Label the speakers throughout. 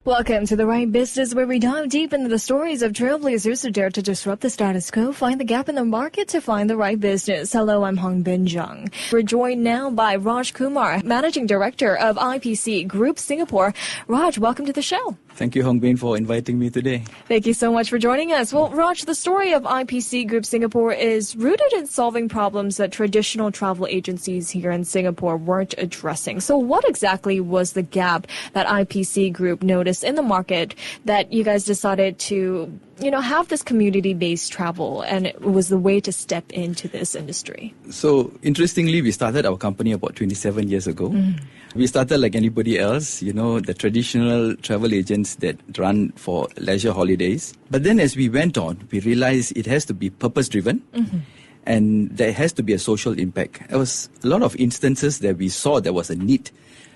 Speaker 1: Welcome to The Right Business, where we dive deep into the stories of trailblazers who dare to disrupt the status quo, find the gap in the market to find the right business. Hello, I'm Hong Bin Jung. We're joined now by Raj Kumar, Managing Director of IPC Group Singapore. Raj, welcome to the show.
Speaker 2: Thank you, Hong Bin, for inviting me today.
Speaker 1: Thank you so much for joining us. Well, Raj, the story of IPC Group Singapore is rooted in solving problems that traditional travel agencies here in Singapore weren't addressing. So what exactly was the gap that IPC Group noticed in the market that you guys decided to, have this community-based travel, and it was the way to step into this industry?
Speaker 2: So, interestingly, we started our company about 27 years ago. We started like anybody else, the traditional travel agents that run for leisure holidays. But then as we went on, we realized it has to be purpose-driven. And there has to be a social impact. There was a lot of instances that we saw there was a need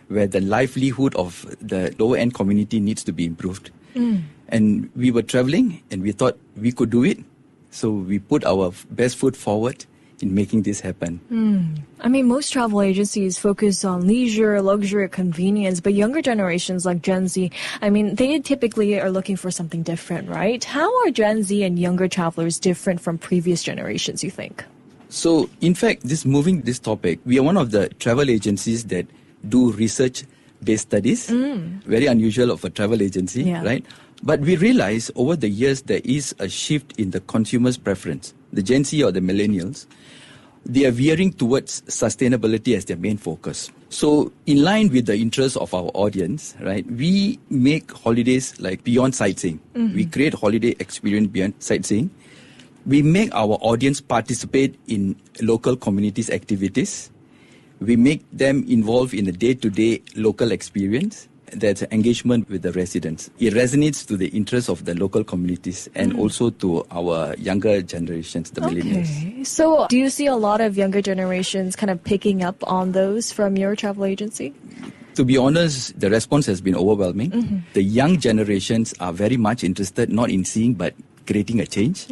Speaker 2: where the livelihood of the lower-end community needs to be improved. And we were traveling and we thought we could do it. So we put our best foot forward in making this happen.
Speaker 1: Most travel agencies focus on leisure, luxury, convenience, but younger generations like Gen Z, they typically are looking for something different, right? How are Gen Z and younger travelers different from previous generations, you think?
Speaker 2: So, in fact, moving this topic, we are one of the travel agencies that do research-based studies. Very unusual of a travel agency, right? But we realize over the years there is a shift in the consumer's preference. The Gen Z or the millennials, they are veering towards sustainability as their main focus. So in line with the interests of our audience, right, we make holidays like beyond sightseeing. We create holiday experience beyond sightseeing. We make our audience participate in local communities' activities. We make them involved in a day-to-day local experience. That's engagement with the residents. It resonates to the interests of the local communities and also to our younger generations, the millennials.
Speaker 1: So do you see a lot of younger generations kind of picking up on those from your travel agency?
Speaker 2: To be honest, the response has been overwhelming. The young generations are very much interested, not in seeing, but creating a change.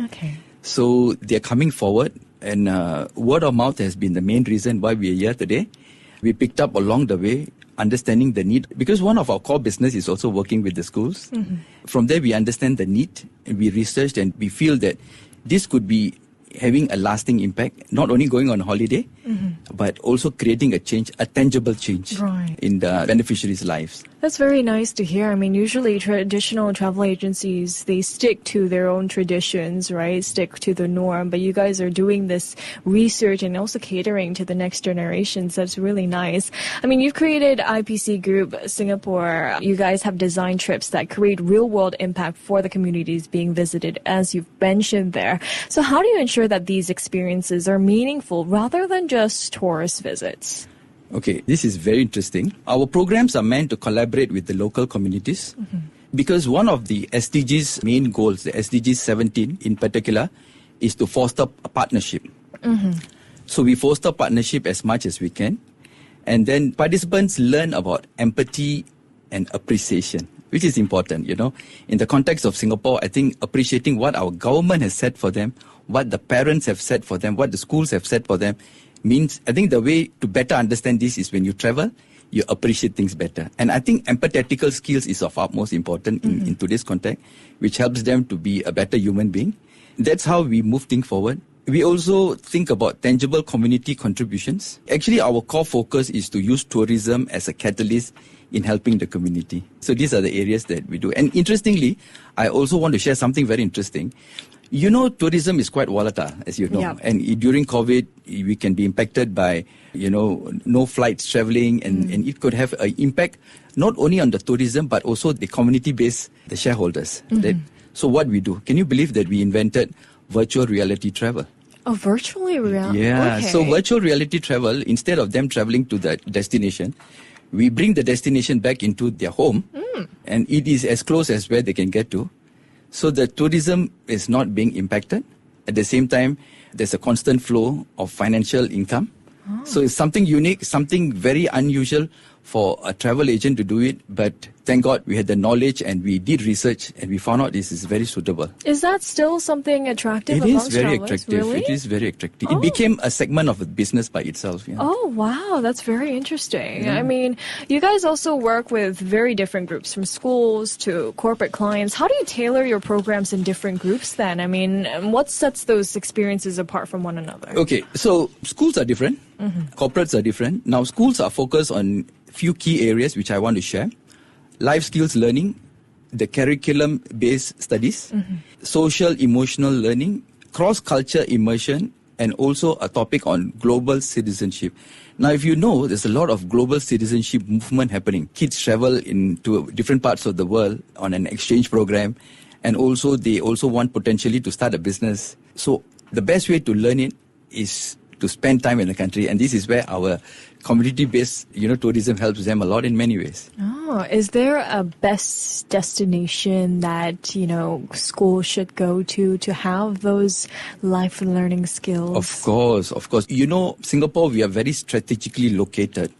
Speaker 2: So they're coming forward, and word of mouth has been the main reason why we are here today. We picked up along the way, understanding the need, because one of our core business is also working with the schools. From there, we understand the need, and we researched, and we feel that this could be having a lasting impact, not only going on holiday, but also creating a change, a tangible change in the beneficiaries' lives.
Speaker 1: That's very nice to hear. Usually traditional travel agencies, they stick to their own traditions, right? Stick to the norm. But you guys are doing this research and also catering to the next generations. That's really nice. You've created IPC Group Singapore. You guys have designed trips that create real-world impact for the communities being visited, as you've mentioned there. So how do you ensure that these experiences are meaningful rather than just tourist visits?
Speaker 2: Okay, this is very interesting. Our programs are meant to collaborate with the local communities because one of the SDGs main goals, the SDG 17 in particular, is to foster a partnership. So we foster partnership as much as we can. And then participants learn about empathy and appreciation, which is important, In the context of Singapore, I think appreciating what our government has said for them, what the parents have said for them, what the schools have said for them, means, I think the way to better understand this is when you travel, you appreciate things better. And I think empathetical skills is of utmost importance in today's context, which helps them to be a better human being. That's how we move things forward. We also think about tangible community contributions. Actually, our core focus is to use tourism as a catalyst in helping the community. So these are the areas that we do. And interestingly, I also want to share something very interesting. Tourism is quite volatile, as you know. And during COVID, we can be impacted by, no flights traveling, and it could have an impact not only on the tourism, but also the community-based, the shareholders. So what we do, can you believe that we invented virtual reality travel?
Speaker 1: Oh, virtually reality?
Speaker 2: Yeah,
Speaker 1: okay.
Speaker 2: So virtual reality travel, instead of them traveling to the destination, we bring the destination back into their home, and it is as close as where they can get to. So the tourism is not being impacted. At the same time, there's a constant flow of financial income. So it's something unique, something very unusual for a travel agent to do it, but thank God we had the knowledge and we did research and we found out this is very suitable.
Speaker 1: Is that still something attractive
Speaker 2: It is
Speaker 1: amongst
Speaker 2: very
Speaker 1: travelers?
Speaker 2: attractive.
Speaker 1: Really?
Speaker 2: It is very attractive.
Speaker 1: Oh.
Speaker 2: It became a segment of the business by itself. Yeah.
Speaker 1: Oh, wow. That's very interesting. I mean, you guys also work with very different groups, from schools to corporate clients. How do you tailor your programs in different groups then? I mean, what sets those experiences apart from one another?
Speaker 2: Okay, so schools are different. Corporates are different. Now, schools are focused on few key areas which I want to share. Life skills learning, the curriculum-based studies, social emotional learning, cross-culture immersion, and also a topic on global citizenship. Now, if you know, there's a lot of global citizenship movement happening. Kids travel into different parts of the world on an exchange program, and also they also want potentially to start a business. So the best way to learn it is to spend time in the country, and this is where our community-based, tourism helps them a lot in many ways.
Speaker 1: Oh, is there a best destination that, schools should go to have those life learning skills?
Speaker 2: Of course. Singapore, we are very strategically located.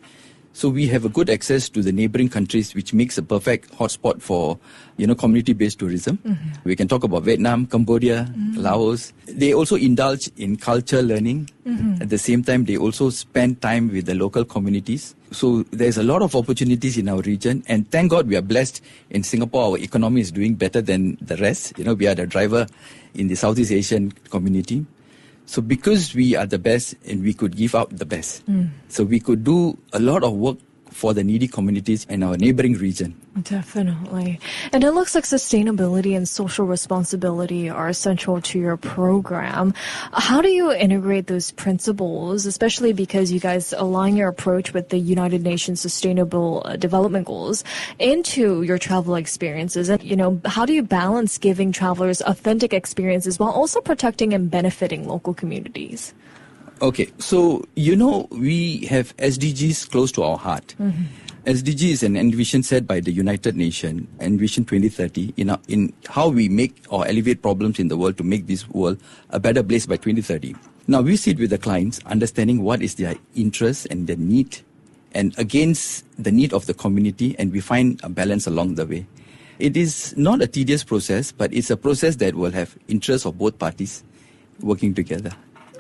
Speaker 2: So we have a good access to the neighboring countries, which makes a perfect hotspot for, community-based tourism. We can talk about Vietnam, Cambodia, Laos. They also indulge in culture learning. At the same time, they also spend time with the local communities. So there's a lot of opportunities in our region. And thank God we are blessed in Singapore. Our economy is doing better than the rest. We are the driver in the Southeast Asian community. So because we are the best and we could give out the best, so we could do a lot of work for the needy communities in our neighboring region.
Speaker 1: Definitely. And it looks like sustainability and social responsibility are essential to your program. How do you integrate those principles, especially because you guys align your approach with the United Nations Sustainable Development Goals into your travel experiences? And, how do you balance giving travelers authentic experiences while also protecting and benefiting local communities?
Speaker 2: Okay, so we have SDGs close to our heart. SDG is an envision set by the United Nations, Envision 2030, in how we make or alleviate problems in the world to make this world a better place by 2030. Now, we sit with the clients, understanding what is their interest and their need, and against the need of the community, and we find a balance along the way. It is not a tedious process, but it's a process that will have interests of both parties working together.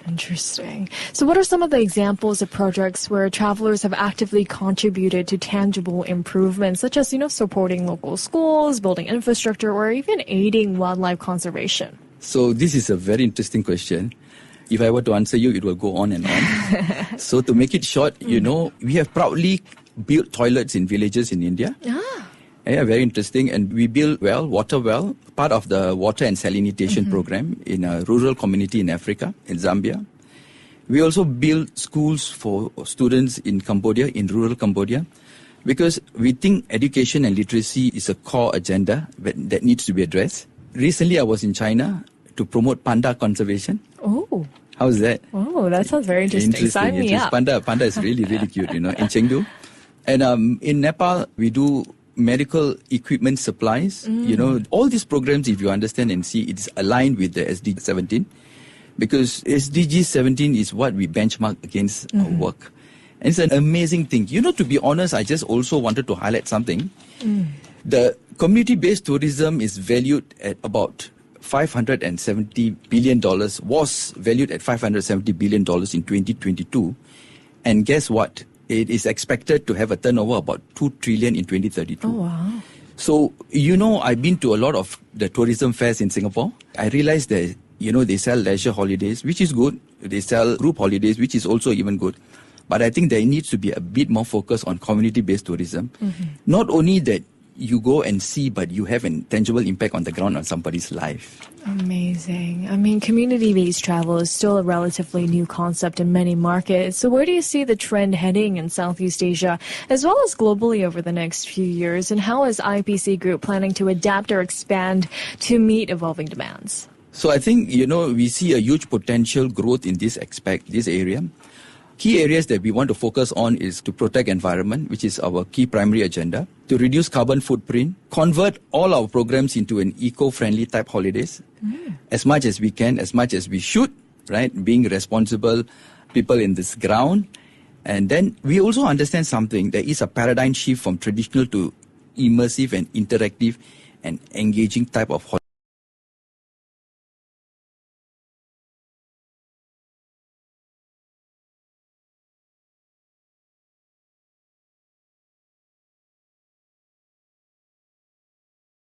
Speaker 1: Interesting. So what are some of the examples of projects where travelers have actively contributed to tangible improvements, such as, supporting local schools, building infrastructure, or even aiding wildlife conservation?
Speaker 2: So this is a very interesting question. If I were to answer you, it will go on and on. So to make it short, we have proudly built toilets in villages in India. Yeah, very interesting. And we built water well, part of the water and salination program in a rural community in Africa, in Zambia. We also built schools for students in Cambodia, in rural Cambodia, because we think education and literacy is a core agenda that needs to be addressed. Recently, I was in China to promote panda conservation.
Speaker 1: Oh.
Speaker 2: How's that?
Speaker 1: Oh, that sounds very interesting. Sign me up.
Speaker 2: Panda is really, really cute, in Chengdu. And in Nepal, we do medical equipment supplies. All these programs, if you understand and see, it's aligned with the SDG 17, because SDG 17 is what we benchmark against our work. And it's an amazing thing. To be honest, I just also wanted to highlight something. The community-based tourism is valued at about $570 billion, was valued at $570 billion in 2022. And guess what? It is expected to have a turnover about 2 trillion in 2032.
Speaker 1: Oh, wow.
Speaker 2: So, I've been to a lot of the tourism fairs in Singapore. I realized that, they sell leisure holidays, which is good. They sell group holidays, which is also even good. But I think there needs to be a bit more focus on community-based tourism. Not only that you go and see, but you have a tangible impact on the ground on somebody's life.
Speaker 1: Amazing. I mean, community-based travel is still a relatively new concept in many markets. So where do you see the trend heading in Southeast Asia, as well as globally over the next few years? And how is IPC Group planning to adapt or expand to meet evolving demands?
Speaker 2: So I think, we see a huge potential growth in this area. Key areas that we want to focus on is to protect environment, which is our key primary agenda, to reduce carbon footprint, convert all our programs into an eco-friendly type holidays, as much as we can, as much as we should, right? Being responsible people in this ground. And then we also understand something. There is a paradigm shift from traditional to immersive and interactive and engaging type of